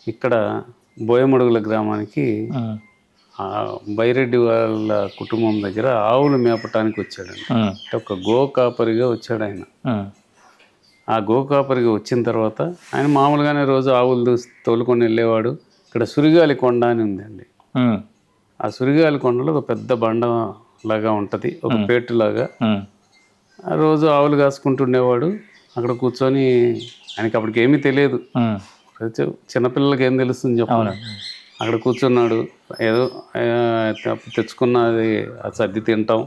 ఇక్కడ బోయమడుగుల గ్రామానికి బైరెడ్డి వాళ్ళ కుటుంబం దగ్గర ఆవులు మేపటానికి వచ్చాడండి. అంటే ఒక గోకాపరిగా వచ్చాడు ఆయన. ఆ గోకాపరిగా వచ్చిన తర్వాత ఆయన మామూలుగానే రోజు ఆవులు తోలుకొని వెళ్ళేవాడు. ఇక్కడ సురిగాలి కొండ అని ఉందండి. ఆ సురిగాలి కొండలో ఒక పెద్ద బండ లాగా ఉంటుంది, ఒక పేటులాగా. ఆ రోజు ఆవులు కాసుకుంటుండేవాడు. అక్కడ కూర్చొని ఆయనకి అప్పటికి ఏమీ తెలియదు. చిన్నపిల్లలకి ఏం తెలుస్తుంది చెప్పండి. అక్కడ కూర్చున్నాడు. ఏదో తెచ్చుకున్నది సర్ది తింటాం,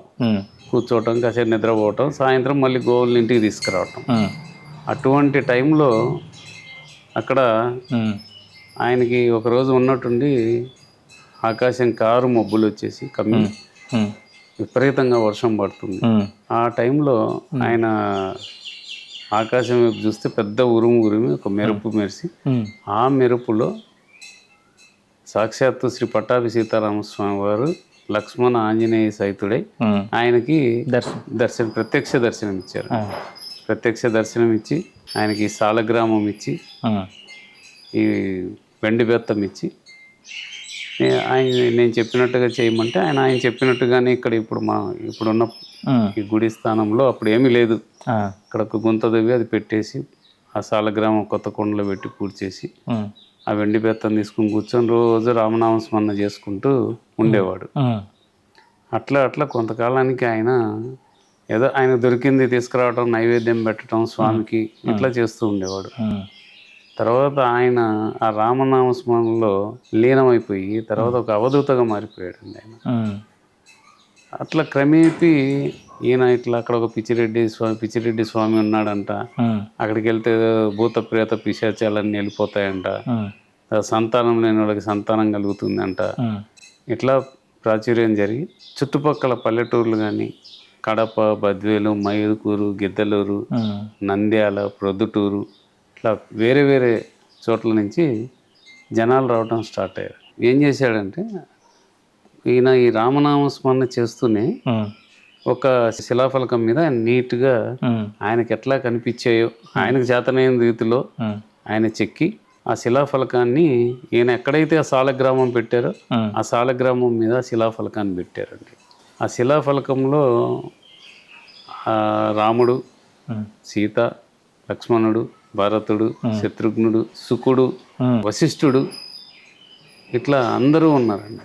కూర్చోవటం, కాసేపు నిద్రపోవటం, సాయంత్రం మళ్ళీ గోవుల్ని ఇంటికి తీసుకురావటం. అటువంటి టైంలో అక్కడ ఆయనకి ఒకరోజు ఉన్నట్టుండి ఆకాశం కారు మబ్బులు వచ్చేసి కమ్మి విపరీతంగా వర్షం పడుతుంది. ఆ టైంలో ఆయన ఆకాశం వైపు చూస్తే పెద్ద ఉరిమి ఒక మెరుపు మెరిసి, ఆ మెరుపులో సాక్షాత్తు శ్రీ పట్టాభి సీతారామస్వామి వారు లక్ష్మణ ఆంజనేయ సహితుడై ఆయనకి ప్రత్యక్ష దర్శనం ఇచ్చారు. ప్రత్యక్ష దర్శనం ఇచ్చి ఆయనకి సాలగ్రామం ఇచ్చి, ఈ వెండి బెత్తం ఇచ్చి, నేను చెప్పినట్టుగా చేయమంటే ఆయన చెప్పినట్టుగానే ఇక్కడ ఇప్పుడున్న ఈ గుడి స్థానంలో అప్పుడు ఏమీ లేదు. ఇక్కడ ఒక గుంత దవ్వి అది పెట్టేసి ఆ సాలగ్రామం కొత్త కొండలో పెట్టి పూర్తి చేసి ఆ వెండి బెత్తం తీసుకుని కూర్చొని రోజు రామనామ స్మరణ చేసుకుంటూ ఉండేవాడు. అట్లా కొంతకాలానికి ఆయన ఏదో ఆయన దొరికింది తీసుకురావటం, నైవేద్యం పెట్టడం స్వామికి, ఇట్లా చేస్తూ ఉండేవాడు. తర్వాత ఆయన ఆ రామనామ స్మరణలో లీనమైపోయి తర్వాత ఒక అవధూతగా మారిపోయాడండి ఆయన. అట్లా క్రమేపీ ఈయన ఇట్లా అక్కడ ఒక పిచ్చిరెడ్డి స్వామి ఉన్నాడంట. అక్కడికి వెళ్తే భూత ప్రేత పిశాచాలన్నీ వెళ్ళిపోతాయంట, సంతానం లేని వాళ్ళకి సంతానం కలుగుతుందంట. ఇట్లా ప్రాచుర్యం జరిగి చుట్టుపక్కల పల్లెటూర్లు కానీ కడప, బద్వేలు, మైదుకూరు, గిద్దలూరు, నంద్యాల, ప్రొద్దుటూరు, ఇట్లా వేరే వేరే చోట్ల నుంచి జనాలు రావడం స్టార్ట్ అయ్యారు. ఏం చేశాడంటే ఈయన ఈ రామనామస్మరణ చేస్తూనే ఒక శిలాఫలకం మీద నీట్గా ఆయనకి ఎట్లా కనిపించాయో ఆయనకు చేతనైన రీతిలో ఆయన చెక్కి ఆ శిలాఫలకాన్ని ఈయన ఎక్కడైతే ఆ సాలగ్రామం పెట్టారో ఆ సాలగ్రామం మీద శిలాఫలకాన్ని పెట్టారండి. ఆ శిలాఫలకంలో రాముడు, సీత, లక్ష్మణుడు, భరతుడు, శత్రుఘ్నుడు, శుకుడు, వశిష్ఠుడు, ఇట్లా అందరూ ఉన్నారండి.